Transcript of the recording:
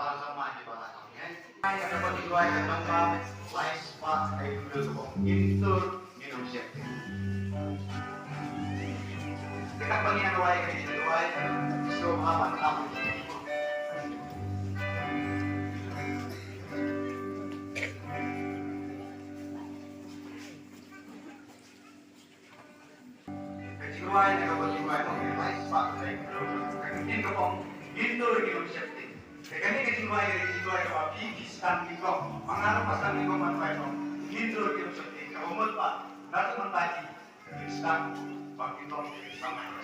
para sa mga ibaratang yan. Ay, ang kapatiguay ng mga wise pa ay gusto kong intur minumsiyete. Kita panginaway kay Inuway, gusto mga pangkapon sa ito. Kay Inuway, nagkapatiguay ng wise pa ay gusto kong intur minumsiyete. Kaya kaya Inuway na mapigis ang ito. Mga ano pa sa ito man tayo, intur minumsiyete. Kaumot pa, nato man tayo, isang pag ito, isang mga